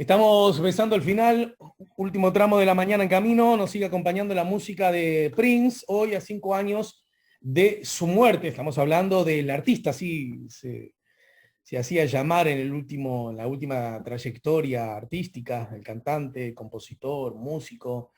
Estamos besando el final, último tramo de la mañana en camino, nos sigue acompañando la música de Prince, hoy a 5 años de su muerte. Estamos hablando del artista, así se hacía llamar en la última trayectoria artística, el cantante, compositor, músico,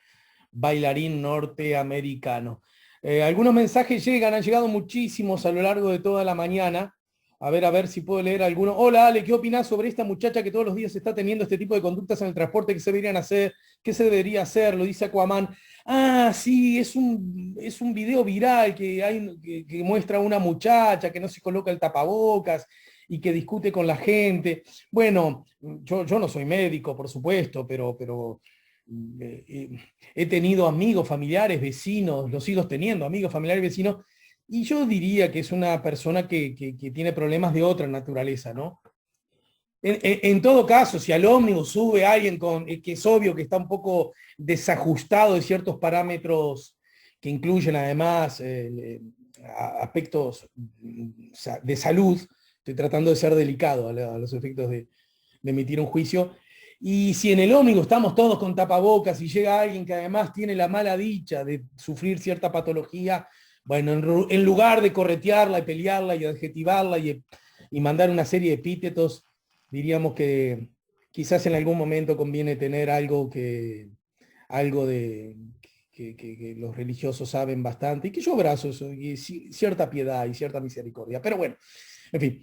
bailarín norteamericano. Algunos mensajes han llegado muchísimos a lo largo de toda la mañana. A ver si puedo leer alguno. Hola Ale, ¿qué opinás sobre esta muchacha que todos los días está teniendo este tipo de conductas en el transporte? ¿Qué se deberían hacer? ¿Qué se debería hacer? Lo dice Aquaman. Ah, sí, es un video viral que muestra a una muchacha que no se coloca el tapabocas y que discute con la gente. Bueno, yo no soy médico, por supuesto, pero he tenido amigos, familiares, vecinos, los sigo teniendo, amigos, familiares, vecinos, y yo diría que es una persona que tiene problemas de otra naturaleza, ¿no? En todo caso, si al ómnibus sube alguien que es obvio que está un poco desajustado de ciertos parámetros que incluyen además aspectos de salud, estoy tratando de ser delicado a los efectos de emitir un juicio, y si en el ómnibus estamos todos con tapabocas y llega alguien que además tiene la mala dicha de sufrir cierta patología, bueno, en lugar de corretearla y pelearla y adjetivarla y mandar una serie de epítetos, diríamos que quizás en algún momento conviene tener algo que los religiosos saben bastante y que yo abrazo eso, y cierta piedad y cierta misericordia. Pero bueno, en fin,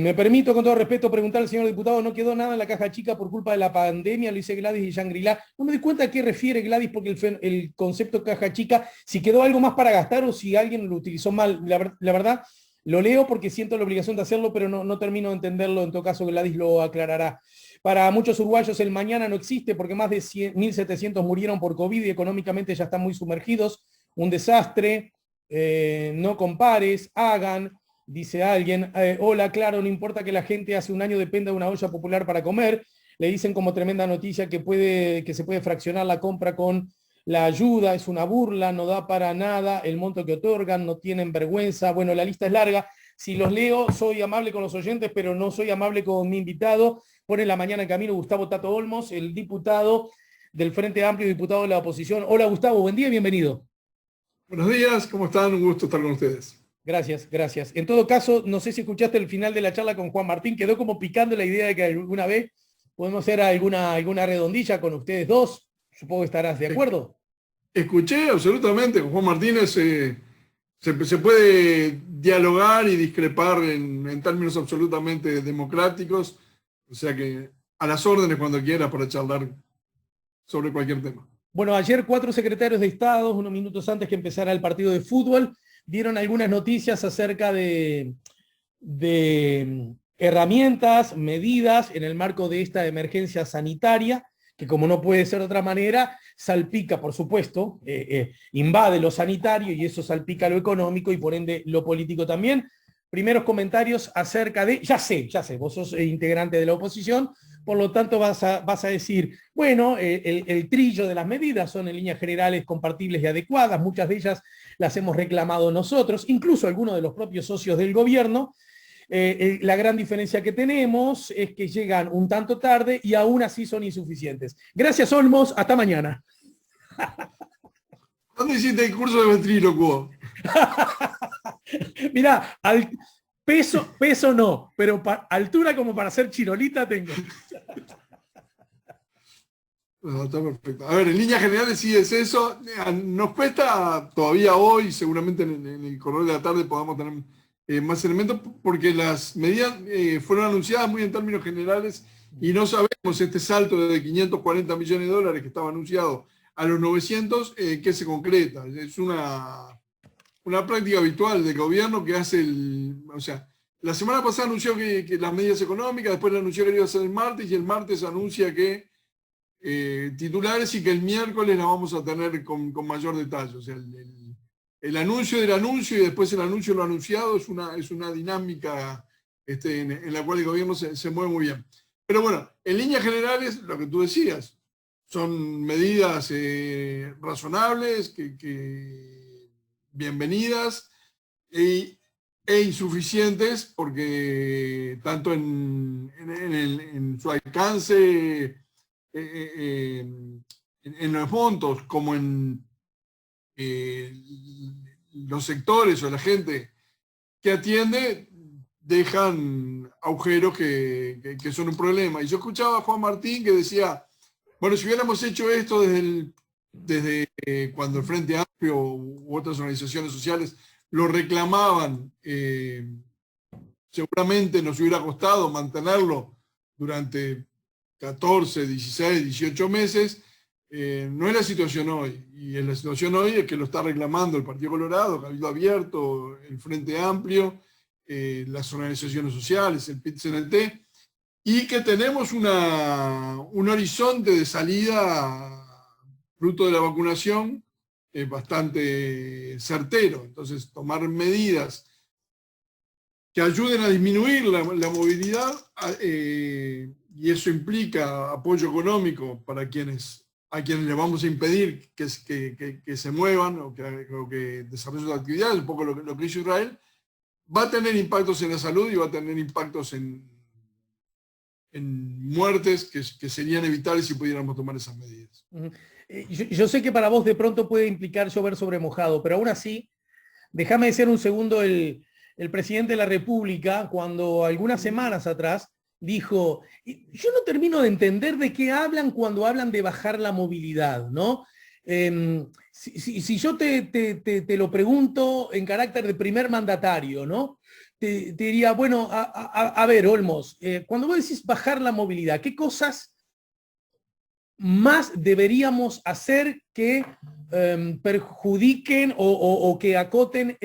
me permito con todo respeto preguntar al señor diputado, ¿no quedó nada en la caja chica por culpa de la pandemia? Lo dice Gladys y Shangri-La. No me doy cuenta a qué refiere Gladys, porque el concepto caja chica, si quedó algo más para gastar o si alguien lo utilizó mal. La verdad, lo leo porque siento la obligación de hacerlo, pero no termino de entenderlo. En todo caso, Gladys lo aclarará. Para muchos uruguayos el mañana no existe porque más de 1.700 murieron por COVID y económicamente ya están muy sumergidos. Un desastre, no compares, hagan. Dice alguien, hola, claro, no importa que la gente hace un año dependa de una olla popular para comer. Le dicen como tremenda noticia que se puede fraccionar la compra con la ayuda, es una burla, no da para nada el monto que otorgan, no tienen vergüenza. Bueno, la lista es larga. Si los leo, soy amable con los oyentes, pero no soy amable con mi invitado. Pone la mañana en camino Gustavo Tato Olmos, el diputado del Frente Amplio, diputado de la oposición. Hola Gustavo, buen día y bienvenido. Buenos días, ¿cómo están? Un gusto estar con ustedes. Gracias, gracias. En todo caso, no sé si escuchaste el final de la charla con Juan Martín, quedó como picando la idea de que alguna vez podemos hacer alguna redondilla con ustedes dos. Supongo que estarás de acuerdo. Escuché absolutamente, con Juan Martínez se puede dialogar y discrepar en términos absolutamente democráticos, o sea que a las órdenes cuando quiera para charlar sobre cualquier tema. Bueno, ayer 4 secretarios de Estado, unos minutos antes que empezara el partido de fútbol, dieron algunas noticias acerca de herramientas, medidas en el marco de esta emergencia sanitaria, que como no puede ser de otra manera, salpica, por supuesto, invade lo sanitario y eso salpica lo económico y por ende lo político también. Primeros comentarios acerca de, ya sé, vos sos integrante de la oposición, por lo tanto vas a decir, bueno, el trillo de las medidas son en líneas generales compartibles y adecuadas, muchas de ellas las hemos reclamado nosotros, incluso algunos de los propios socios del gobierno. La gran diferencia que tenemos es que llegan un tanto tarde y aún así son insuficientes. Gracias, Olmos. Hasta mañana. ¿Dónde hiciste el curso de ventrílocuo? Mirá, peso no, pero altura como para hacer chirolita tengo. No, está perfecto. A ver, en líneas generales sí es eso. Nos cuesta todavía hoy, seguramente en el correr de la tarde podamos tener más elementos, porque las medidas fueron anunciadas muy en términos generales y no sabemos este salto de 540 millones de dólares que estaba anunciado a los 900, que se concreta. Es una práctica habitual del gobierno que hace o sea, la semana pasada anunció que las medidas económicas, después le anunció que iba a ser el martes y el martes anuncia que titulares y que el miércoles la vamos a tener con mayor detalle. O sea, el anuncio del anuncio y después el anuncio de lo anunciado es una dinámica en la cual el gobierno se mueve muy bien. Pero bueno, en líneas generales, lo que tú decías, son medidas razonables, que bienvenidas. Y e insuficientes, porque tanto en su alcance, en los montos, como en los sectores o la gente que atiende, dejan agujeros que son un problema. Y yo escuchaba a Juan Martín que decía, bueno, si hubiéramos hecho esto desde cuando el Frente Amplio u otras organizaciones sociales lo reclamaban, seguramente nos hubiera costado mantenerlo durante 14, 16, 18 meses. No es la situación hoy. Y la situación hoy es que lo está reclamando el Partido Colorado, Cabildo Abierto, el Frente Amplio, las organizaciones sociales, el PIT-CNT, y que tenemos un horizonte de salida fruto de la vacunación bastante certero. Entonces, tomar medidas que ayuden a disminuir la movilidad, y eso implica apoyo económico para a quienes le vamos a impedir que se muevan o que desarrollen sus actividades, un poco lo que hizo Israel, va a tener impactos en la salud y va a tener impactos en muertes que serían evitables si pudiéramos tomar esas medidas. Yo sé que para vos de pronto puede implicar llover sobre mojado, pero aún así, déjame decir un segundo, el presidente de la República, cuando algunas semanas atrás dijo, yo no termino de entender de qué hablan cuando hablan de bajar la movilidad, ¿no? Si yo te lo pregunto en carácter de primer mandatario, ¿no? Te diría, bueno, a ver, Olmos, cuando vos decís bajar la movilidad, ¿qué cosas más deberíamos hacer que perjudiquen o que acoten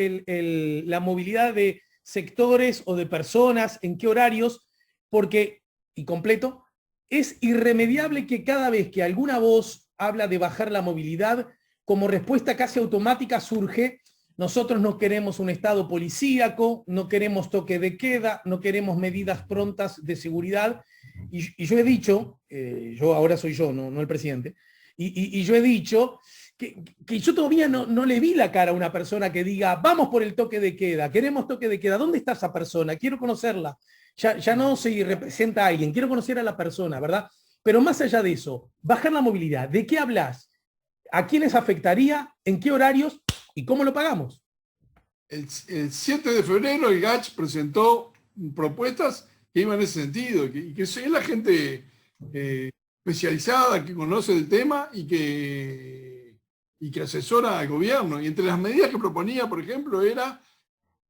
la movilidad de sectores o de personas, en qué horarios? Porque, y completo, es irremediable que cada vez que alguna voz habla de bajar la movilidad, como respuesta casi automática surge, nosotros no queremos un Estado policíaco, no queremos toque de queda, no queremos medidas prontas de seguridad. Y yo he dicho, yo ahora soy yo, no el presidente, y yo he dicho que yo todavía no le vi la cara a una persona que diga, vamos por el toque de queda, queremos toque de queda, ¿dónde está esa persona? Quiero conocerla. Ya no se representa a alguien, quiero conocer a la persona, ¿verdad? Pero más allá de eso, bajar la movilidad, ¿de qué hablas? ¿A quiénes afectaría? ¿En qué horarios? ¿Y cómo lo pagamos? El 7 de febrero el GACH presentó propuestas que iban en ese sentido, y que es la gente especializada, que conoce el tema y que asesora al gobierno. Y entre las medidas que proponía, por ejemplo, era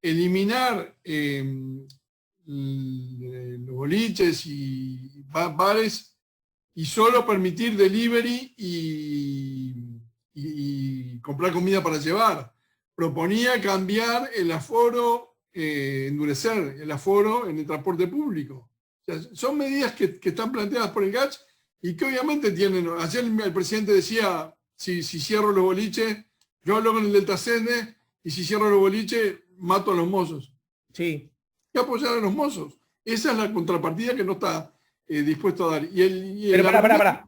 eliminar los boliches y bares y solo permitir delivery y comprar comida para llevar. Proponía cambiar el aforo, endurecer el aforo en el transporte público. O sea, son medidas que están planteadas por el GACH y que obviamente tienen. Ayer el presidente decía, si cierro los boliches, yo hablo con el del Trascende, y si cierro los boliches, mato a los mozos. Sí. Y apoyar a los mozos. Esa es la contrapartida que no está dispuesto a dar. Pero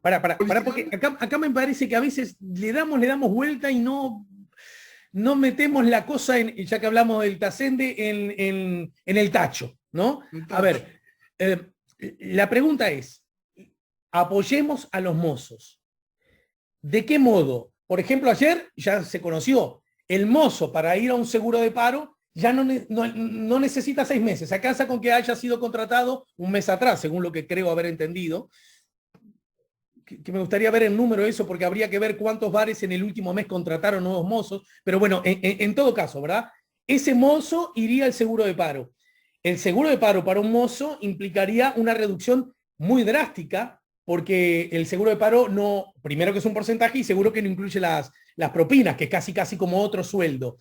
para, porque acá me parece que a veces le damos vuelta y no metemos la cosa, ya que hablamos del Trascende, en el tacho, ¿no? A ver, la pregunta es, apoyemos a los mozos. ¿De qué modo? Por ejemplo, ayer ya se conoció, el mozo para ir a un seguro de paro ya no necesita 6 meses, se alcanza con que haya sido contratado un mes atrás, según lo que creo haber entendido. Que me gustaría ver el número de eso, porque habría que ver cuántos bares en el último mes contrataron nuevos mozos, pero bueno, en todo caso, ¿verdad? Ese mozo iría al seguro de paro. El seguro de paro para un mozo implicaría una reducción muy drástica, porque el seguro de paro no, primero que es un porcentaje y seguro que no incluye las propinas, que es casi como otro sueldo.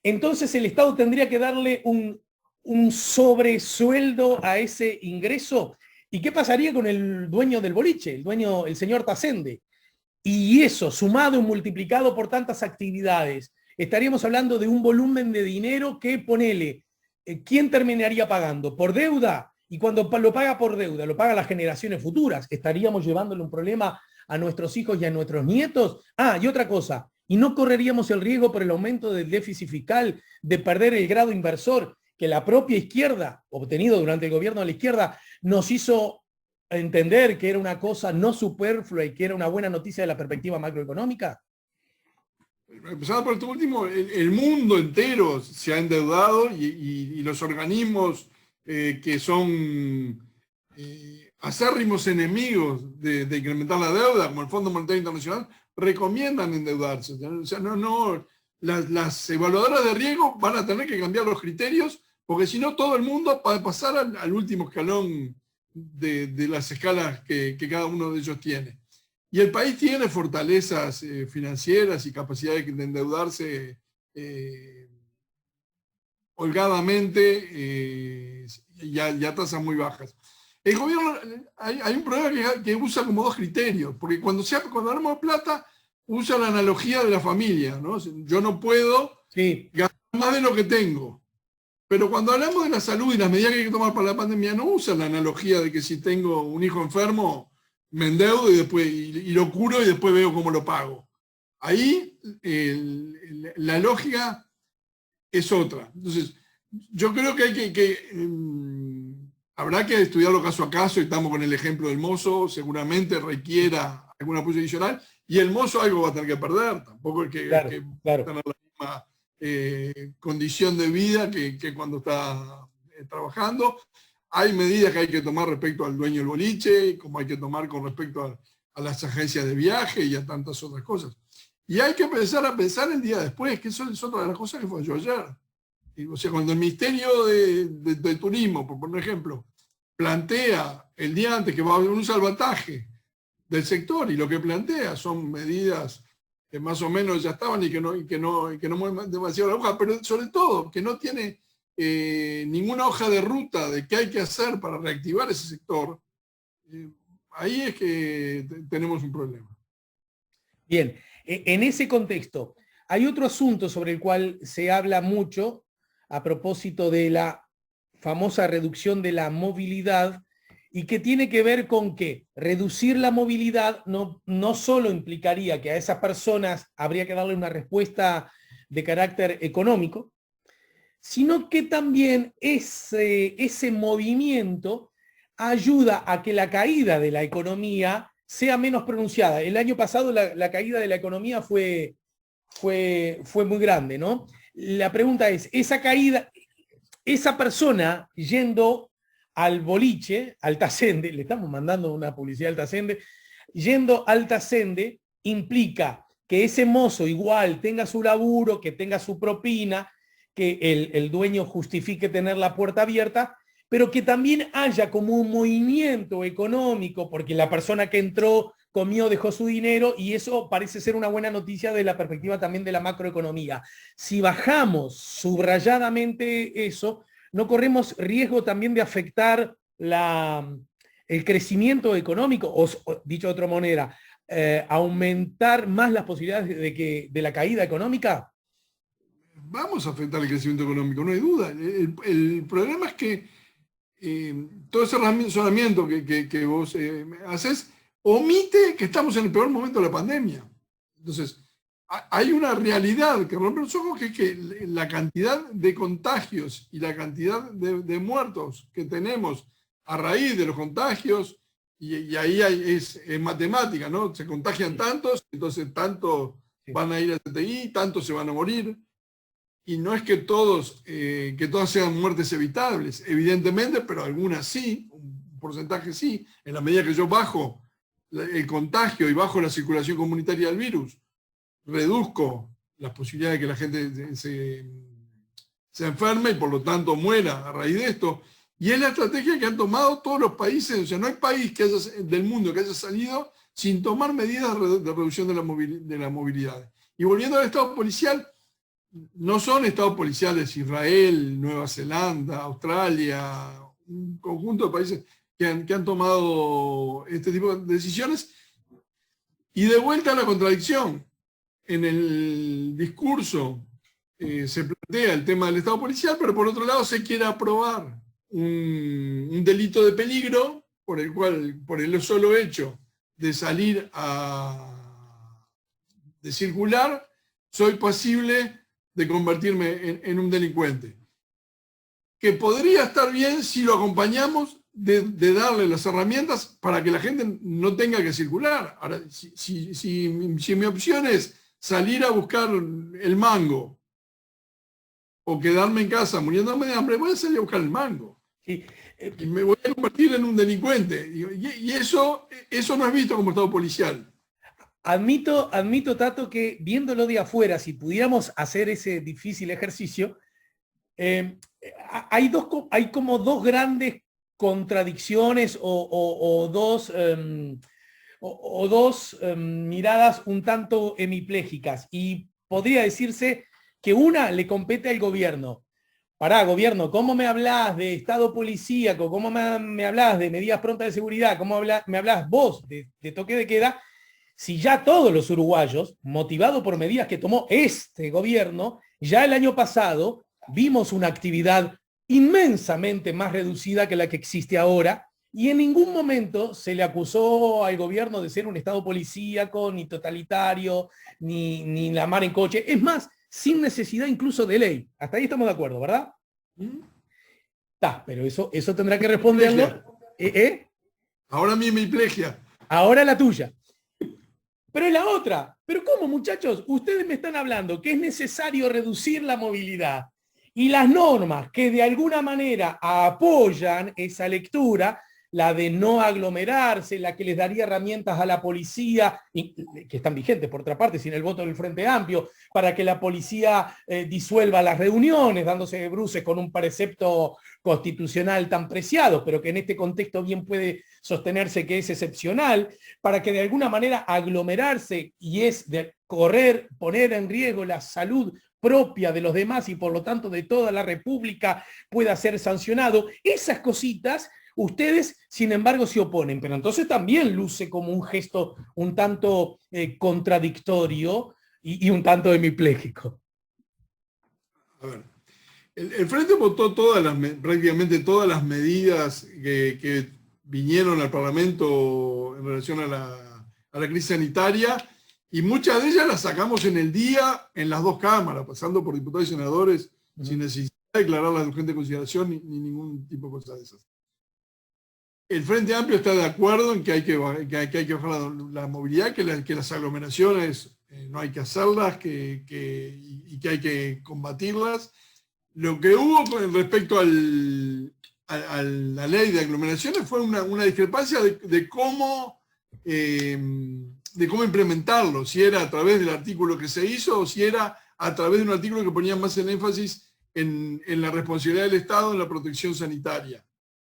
Entonces el Estado tendría que darle un sobresueldo a ese ingreso. ¿Y qué pasaría con el dueño del boliche, el señor Trascende? Y eso, sumado y multiplicado por tantas actividades, estaríamos hablando de un volumen de dinero que, ponele, ¿quién terminaría pagando? ¿Por deuda? Y cuando lo paga por deuda, lo pagan las generaciones futuras. ¿Estaríamos llevándole un problema a nuestros hijos y a nuestros nietos? Y otra cosa, y no correríamos el riesgo por el aumento del déficit fiscal de perder el grado inversor. que la propia izquierda, obtenido durante el gobierno de la izquierda, nos hizo entender que era una cosa no superflua y que era una buena noticia de la perspectiva macroeconómica? Empezando por esto último, el mundo entero se ha endeudado y los organismos que son acérrimos enemigos de incrementar la deuda, como el Fondo Monetario Internacional, recomiendan endeudarse. O sea, las evaluadoras de riesgo van a tener que cambiar los criterios, porque si no todo el mundo va a pasar al último escalón de las escalas que cada uno de ellos tiene. Y el país tiene fortalezas financieras y capacidades de endeudarse holgadamente y a tasas muy bajas. El gobierno, hay un problema que usa como dos criterios, porque cuando hablamos de plata, usa la analogía de la familia, ¿no? Yo no puedo gastar más de lo que tengo. Pero cuando hablamos de la salud y las medidas que hay que tomar para la pandemia, no usa la analogía de que si tengo un hijo enfermo, me endeudo y lo curo y después veo cómo lo pago. Ahí la lógica es otra. Entonces, yo creo que habrá que estudiarlo caso a caso, y estamos con el ejemplo del mozo, seguramente requiera algún apoyo adicional, y el mozo algo va a tener que perder, tampoco es que tener la misma condición de vida que cuando está trabajando. Hay medidas que hay que tomar respecto al dueño del boliche, como hay que tomar con respecto a las agencias de viaje y a tantas otras cosas. Y hay que empezar a pensar el día después, que eso es otra de las cosas que falló ayer. O sea, cuando el Ministerio de Turismo, por poner ejemplo, plantea el día antes que va a haber un salvataje del sector, y lo que plantea son medidas que más o menos ya estaban y que no mueven demasiado la hoja, pero sobre todo que no tiene ninguna hoja de ruta de qué hay que hacer para reactivar ese sector, ahí es que tenemos un problema. Bien, en ese contexto, hay otro asunto sobre el cual se habla mucho a propósito de la famosa reducción de la movilidad, y que tiene que ver con que reducir la movilidad no solo implicaría que a esas personas habría que darle una respuesta de carácter económico, sino que también ese movimiento ayuda a que la caída de la economía sea menos pronunciada. El año pasado la caída de la economía fue muy grande, ¿no? La pregunta es, esa caída, esa persona yendo al boliche, al Tasende, le estamos mandando una publicidad al Tasende, yendo al Tasende implica que ese mozo igual tenga su laburo, que tenga su propina, que el dueño justifique tener la puerta abierta, pero que también haya como un movimiento económico, porque la persona que entró comió, dejó su dinero, y eso parece ser una buena noticia de la perspectiva también de la macroeconomía. Si bajamos subrayadamente eso, no corremos riesgo también de afectar el crecimiento económico, o dicho de otra manera, aumentar más las posibilidades de la caída económica. Vamos a afectar el crecimiento económico, no hay duda. El problema es que todo ese razonamiento que vos haces omite que estamos en el peor momento de la pandemia. Entonces, hay una realidad que rompe los ojos, que es que la cantidad de contagios y la cantidad de muertos que tenemos a raíz de los contagios, y ahí es matemática, ¿no? Se contagian tantos, entonces tantos van a ir a CTI, tantos se van a morir. Y no es que todas sean muertes evitables, evidentemente, pero algunas sí, un porcentaje sí. En la medida que yo bajo el contagio y bajo la circulación comunitaria del virus, reduzco las posibilidades de que la gente se enferme y por lo tanto muera a raíz de esto. Y es la estrategia que han tomado todos los países. O sea, no hay país del mundo que haya salido sin tomar medidas de reducción de la movilidad. Y volviendo al estado policial, no son estados policiales Israel, Nueva Zelanda, Australia, un conjunto de países que han tomado este tipo de decisiones. Y de vuelta a la contradicción. En el discurso se plantea el tema del estado policial, pero por otro lado se quiere aprobar un delito de peligro por el solo hecho de salir de circular, soy pasible de convertirme en un delincuente. que podría estar bien si lo acompañamos de darle las herramientas para que la gente no tenga que circular. Ahora, si mi opción es salir a buscar el mango o quedarme en casa muriéndome de hambre, voy a salir a buscar el mango. Sí. Y me voy a convertir en un delincuente. Y eso no es visto como Estado policial. Admito, Tato, que viéndolo de afuera, si pudiéramos hacer ese difícil ejercicio, hay como dos grandes contradicciones o dos miradas un tanto hemiplégicas. Y podría decirse que una le compete al gobierno. Pará, gobierno, ¿cómo me hablas de Estado policíaco? ¿Cómo me hablas de medidas prontas de seguridad? ¿Cómo me hablas vos de toque de queda? Si ya todos los uruguayos, motivados por medidas que tomó este gobierno, ya el año pasado vimos una actividad inmensamente más reducida que la que existe ahora, y en ningún momento se le acusó al gobierno de ser un Estado policíaco, ni totalitario, ni la mar en coche. Es más, sin necesidad incluso de ley. Hasta ahí estamos de acuerdo, ¿verdad? Pero eso tendrá que responderlo. Ahora mi hemiplegia. Ahora la tuya. Pero es la otra. ¿Pero cómo, muchachos? Ustedes me están hablando que es necesario reducir la movilidad y las normas que de alguna manera apoyan esa lectura, la de no aglomerarse, la que les daría herramientas a la policía, que están vigentes por otra parte, sin el voto del Frente Amplio, para que la policía disuelva las reuniones, dándose de bruces con un precepto constitucional tan preciado, pero que en este contexto bien puede sostenerse que es excepcional, para que de alguna manera aglomerarse y es de poner en riesgo la salud propia de los demás y por lo tanto de toda la República pueda ser sancionado. Esas cositas ustedes, sin embargo, se oponen, pero entonces también luce como un gesto un tanto contradictorio y un tanto hemipléjico. A ver, el Frente votó prácticamente todas las medidas que vinieron al Parlamento en relación a la crisis sanitaria, y muchas de ellas las sacamos en el día en las dos cámaras, pasando por diputados y senadores, sin necesidad de declararlas de urgente consideración ni ningún tipo de cosa de esas. El Frente Amplio está de acuerdo en que hay que bajar la movilidad, que las aglomeraciones no hay que hacerlas y que hay que combatirlas. Lo que hubo con respecto a la ley de aglomeraciones fue una discrepancia de cómo implementarlo, si era a través del artículo que se hizo o si era a través de un artículo que ponía más el énfasis en la responsabilidad del Estado en la protección sanitaria.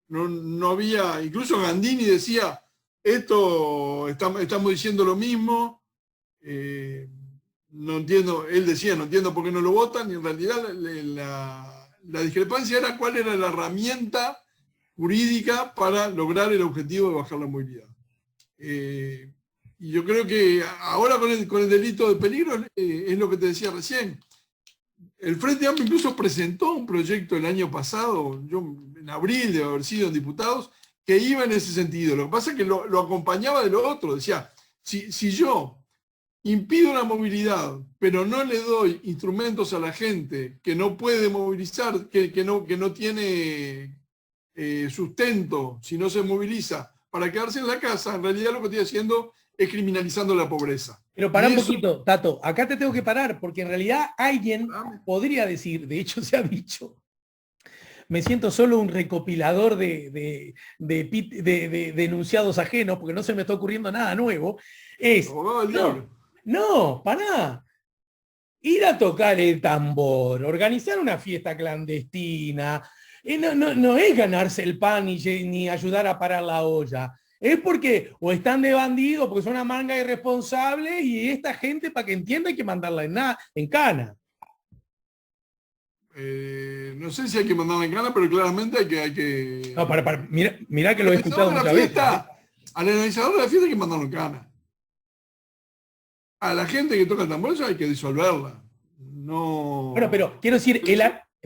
No había, incluso Gandini decía, estamos diciendo lo mismo, no entiendo, él decía, no entiendo por qué no lo votan, y en realidad la discrepancia era cuál era la herramienta jurídica para lograr el objetivo de bajar la movilidad. Y yo creo que ahora con el delito de peligro es lo que te decía recién. El Frente Amplio incluso presentó un proyecto el año pasado, en abril de haber sido en diputados, que iba en ese sentido. Lo que pasa es que lo acompañaba de lo otro. Decía, si yo impido la movilidad, pero no le doy instrumentos a la gente que no puede movilizar, que no tiene sustento si no se moviliza para quedarse en la casa, en realidad lo que estoy haciendo es criminalizando la pobreza. Pero pará un poquito, Tato, acá te tengo que parar, porque en realidad alguien podría decir, de hecho se ha dicho, me siento solo un recopilador de enunciados ajenos, porque no se me está ocurriendo nada nuevo, pará, ir a tocar el tambor, organizar una fiesta clandestina, no es ganarse el pan ni ayudar a parar la olla. Es porque o están de bandidos, porque son una manga irresponsable, y esta gente, para que entienda, hay que mandarla en cana. No sé si hay que mandarla en cana, pero claramente hay que... No, mira que lo he escuchado muchas veces. Al organizador de la fiesta hay que mandarlo en cana. A la gente que toca el tambor hay que disolverla. No... Bueno, pero quiero decir,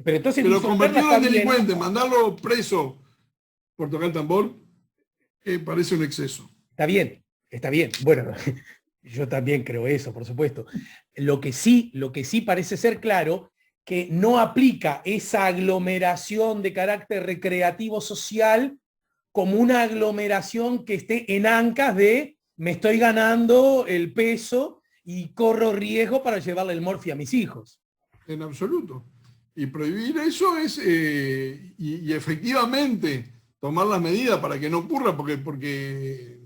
pero entonces... Pero convertirlo en delincuente, mandarlo preso por tocar el tambor, parece un exceso. Está bien. Bueno, yo también creo eso, por supuesto. Lo que sí parece ser claro, que no aplica esa aglomeración de carácter recreativo social como una aglomeración que esté en ancas de me estoy ganando el peso y corro riesgo para llevarle el morfi a mis hijos. En absoluto. Y prohibir eso es, y efectivamente tomar las medidas para que no ocurra, porque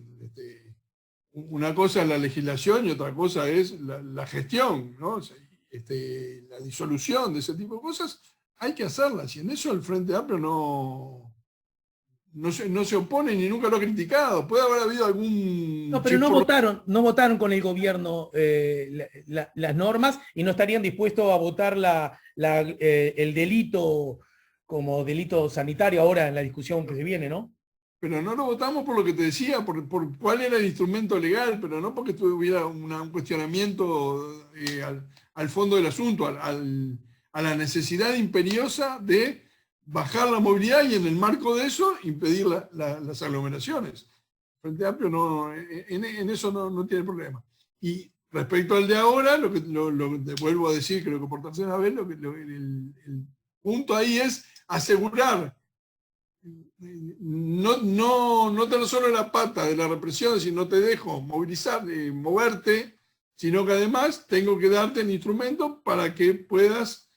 una cosa es la legislación y otra cosa es la gestión, ¿no? La disolución de ese tipo de cosas, hay que hacerlas. Y en eso el Frente Amplio no se opone ni nunca lo ha criticado. Puede haber habido algún... No, pero no votaron con el gobierno las normas y no estarían dispuestos a votar el delito como delito sanitario ahora en la discusión que se viene, ¿no? Pero no lo votamos por lo que te decía, por cuál era el instrumento legal, pero no porque tuviera un cuestionamiento al fondo del asunto, a la necesidad imperiosa de bajar la movilidad y en el marco de eso impedir las aglomeraciones. Frente Amplio en eso no tiene problema. Y respecto al de ahora, lo que vuelvo a decir, creo que por tercera vez, el punto ahí es asegurar no te solo la pata de la represión, si no te dejo movilizar, moverte, sino que además tengo que darte el instrumento para que puedas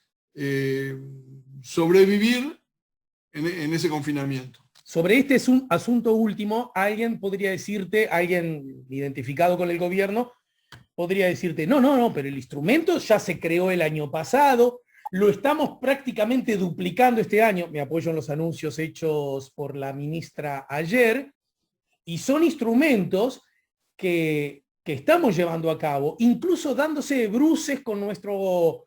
sobrevivir en ese confinamiento. Sobre este asunto último, alguien podría decirte, alguien identificado con el gobierno, podría decirte, no, pero el instrumento ya se creó el año pasado, lo estamos prácticamente duplicando este año, me apoyo en los anuncios hechos por la ministra ayer, y son instrumentos que estamos llevando a cabo, incluso dándose bruces con nuestro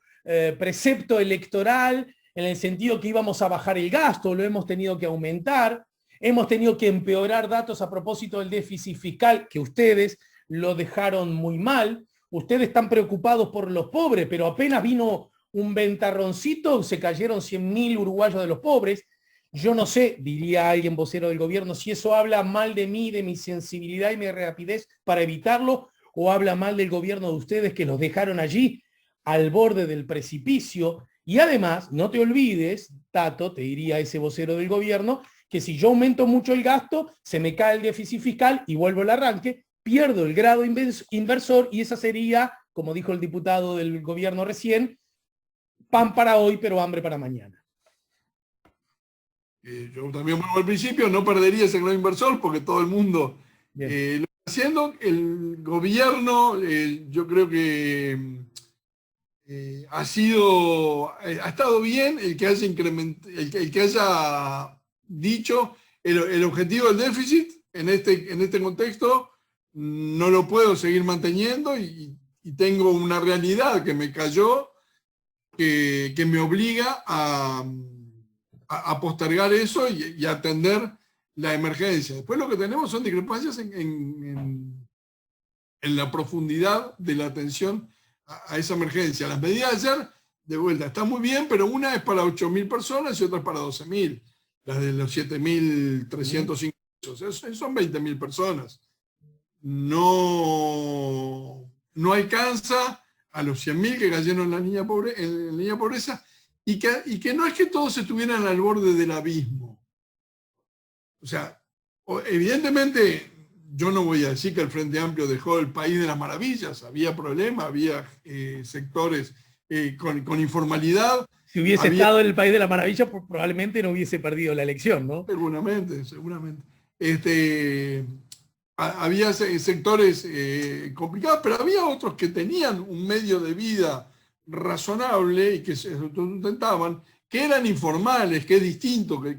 precepto electoral, en el sentido que íbamos a bajar el gasto, lo hemos tenido que aumentar, hemos tenido que empeorar datos a propósito del déficit fiscal, que ustedes lo dejaron muy mal, ustedes están preocupados por los pobres, pero apenas vino un ventarroncito, se cayeron 100.000 uruguayos de los pobres. Yo no sé, diría alguien vocero del gobierno, si eso habla mal de mí, de mi sensibilidad y mi rapidez para evitarlo, o habla mal del gobierno de ustedes que los dejaron allí al borde del precipicio. Y además, no te olvides, Tato, te diría ese vocero del gobierno, que si yo aumento mucho el gasto, se me cae el déficit fiscal y vuelvo al arranque, pierdo el grado inversor y esa sería, como dijo el diputado del gobierno recién, pan para hoy, pero hambre para mañana. Yo también vuelvo al principio, no perdería ese gran inversor porque todo el mundo lo está haciendo. El gobierno, yo creo que ha estado bien el que haya el que haya dicho el objetivo del déficit en este contexto no lo puedo seguir manteniendo y tengo una realidad que me cayó que me obliga a postergar eso y a atender la emergencia. Después lo que tenemos son discrepancias en la profundidad de la atención a esa emergencia. Las medidas de ayer, de vuelta, están muy bien, pero una es para 8.000 personas y otra es para 12.000. Las de los 7.305 son 20.000 personas. No alcanza a los 100.000 que cayeron en la línea de pobreza y que no es que todos estuvieran al borde del abismo. O sea, evidentemente yo no voy a decir que el Frente Amplio dejó el país de las maravillas, había problemas, había sectores con informalidad. Si hubiese estado en el país de las maravillas, probablemente no hubiese perdido la elección, ¿no? Seguramente. Había sectores complicados, pero había otros que tenían un medio de vida razonable y que se sustentaban, que eran informales, que es distinto que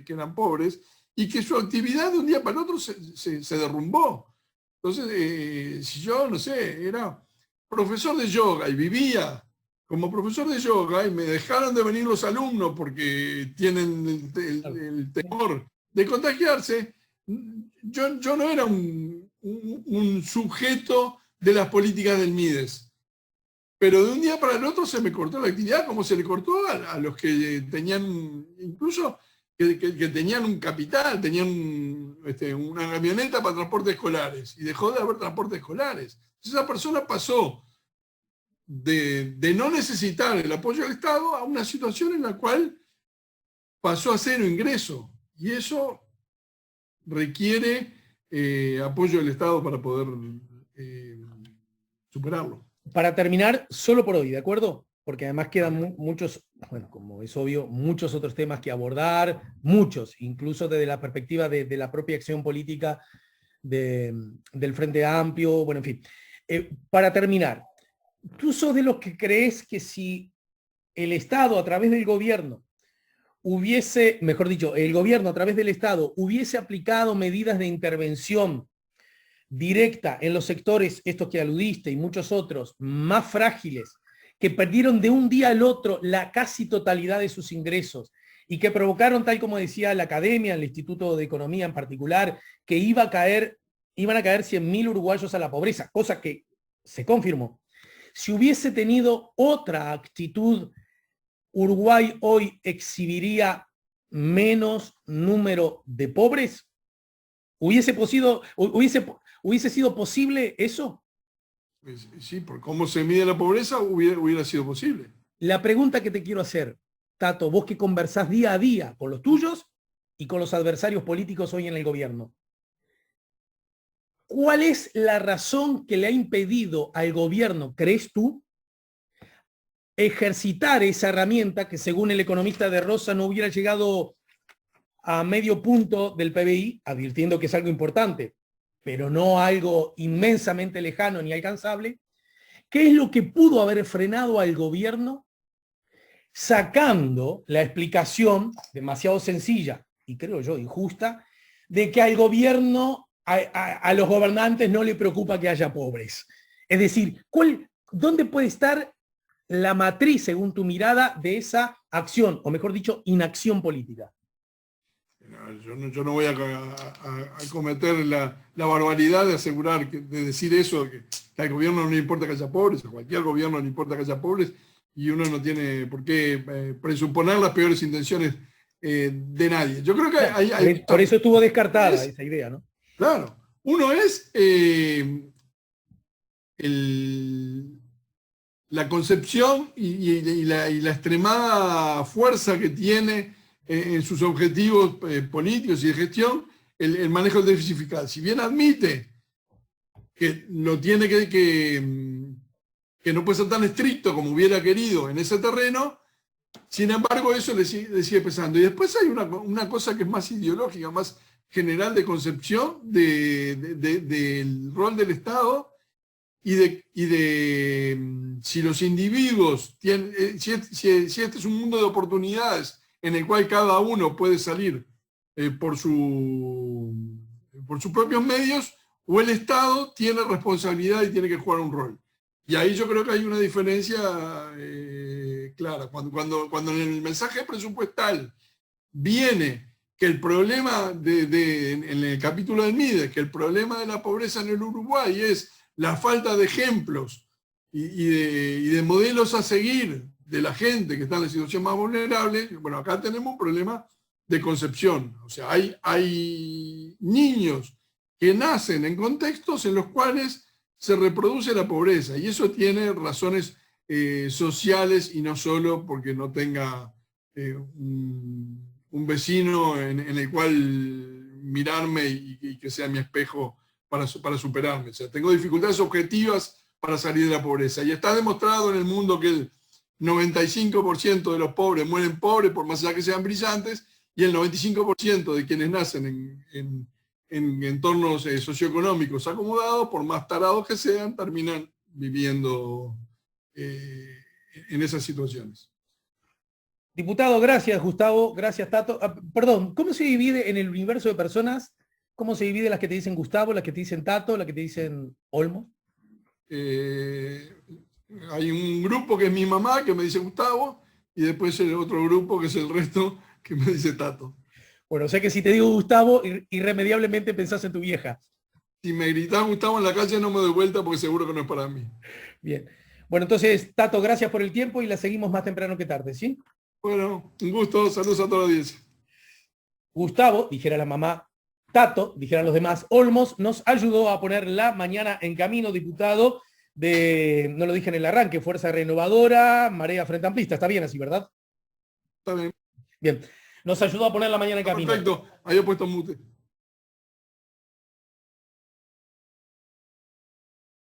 eran pobres, y que su actividad de un día para el otro se derrumbó. Entonces, si yo, no sé, era profesor de yoga y vivía como profesor de yoga y me dejaron de venir los alumnos porque tienen el temor de contagiarse, yo no era un sujeto de las políticas del Mides. Pero de un día para el otro se me cortó la actividad, como se le cortó a los que tenían, incluso que tenían un capital, tenían una camioneta para transportes escolares, y dejó de haber transportes escolares. Entonces esa persona pasó de no necesitar el apoyo del Estado a una situación en la cual pasó a cero ingreso. Y eso requiere apoyo del Estado para poder superarlo. Para terminar, solo por hoy, ¿de acuerdo? Porque además quedan muchos, bueno, como es obvio, muchos otros temas que abordar, muchos, incluso desde la perspectiva de la propia acción política del Frente Amplio, bueno, en fin. Para terminar, ¿tú sos de los que crees que si el Estado a través del gobierno hubiese, mejor dicho, el gobierno a través del Estado hubiese aplicado medidas de intervención directa en los sectores, estos que aludiste y muchos otros, más frágiles, que perdieron de un día al otro la casi totalidad de sus ingresos y que provocaron, tal como decía la academia, el Instituto de Economía en particular, que iban a caer 100.000 uruguayos a la pobreza, cosa que se confirmó? Si hubiese tenido otra actitud, ¿Uruguay hoy exhibiría menos número de pobres? ¿Hubiese sido posible eso? Sí, por cómo se mide la pobreza hubiera sido posible. La pregunta que te quiero hacer, Tato, vos que conversás día a día con los tuyos y con los adversarios políticos hoy en el gobierno, ¿cuál es la razón que le ha impedido al gobierno, crees tú, ejercitar esa herramienta que según el economista de Rosa no hubiera llegado a medio punto del PBI, advirtiendo que es algo importante, pero no algo inmensamente lejano ni alcanzable? ¿Qué es lo que pudo haber frenado al gobierno sacando la explicación demasiado sencilla y creo yo injusta de que al gobierno, a los gobernantes no le preocupa que haya pobres? Es decir, ¿dónde puede estar la matriz, según tu mirada, de esa acción, o mejor dicho, inacción política? Yo no voy a cometer la barbaridad de asegurar, de decir eso, que al gobierno no le importa que haya pobres, a cualquier gobierno le importa que haya pobres, y uno no tiene por qué presuponer las peores intenciones de nadie. Yo creo que por eso estuvo descartada esa idea, ¿no? Claro. Uno es la concepción y la extremada fuerza que tiene en sus objetivos políticos y de gestión el manejo del déficit fiscal. Si bien admite que no tiene que no puede ser tan estricto como hubiera querido en ese terreno, sin embargo eso le sigue pesando. Y después hay una cosa que es más ideológica, más general de concepción del rol del Estado y de si los individuos tienen, si este es un mundo de oportunidades en el cual cada uno puede salir por sus propios medios, o el Estado tiene responsabilidad y tiene que jugar un rol. Y ahí yo creo que hay una diferencia clara. Cuando en el mensaje presupuestal viene que el problema en el capítulo del MIDES, que el problema de la pobreza en el Uruguay es la falta de ejemplos y de modelos a seguir de la gente que está en la situación más vulnerable, bueno, acá tenemos un problema de concepción. O sea, hay niños que nacen en contextos en los cuales se reproduce la pobreza, y eso tiene razones sociales y no solo porque no tenga un vecino en el cual mirarme y que sea mi espejo para superarme. O sea, tengo dificultades objetivas para salir de la pobreza. Y está demostrado en el mundo que el 95% de los pobres mueren pobres por más allá que sean brillantes, y el 95% de quienes nacen en entornos socioeconómicos acomodados, por más tarados que sean, terminan viviendo en esas situaciones. Diputado, gracias Gustavo, gracias Tato. Perdón, ¿cómo se divide en el universo de personas? ¿Cómo se divide las que te dicen Gustavo, las que te dicen Tato, las que te dicen Olmo? Hay un grupo que es mi mamá que me dice Gustavo, y después el otro grupo que es el resto que me dice Tato. Bueno, o sea que si te digo Gustavo, irremediablemente pensás en tu vieja. Si me gritás Gustavo en la calle no me doy vuelta porque seguro que no es para mí. Bien. Bueno, entonces, Tato, gracias por el tiempo y la seguimos más temprano que tarde, ¿sí? Bueno, un gusto, saludos a toda la audiencia. Gustavo, dijera la mamá, Tato, dijeran los demás, Olmos, nos ayudó a poner la mañana en camino, diputado. no lo dije en el arranque, Fuerza Renovadora, Marea Frente Amplista. Está bien así, ¿verdad? Está bien. Bien. Nos ayudó a poner la mañana en camino. Perfecto. Ahí he puesto mute.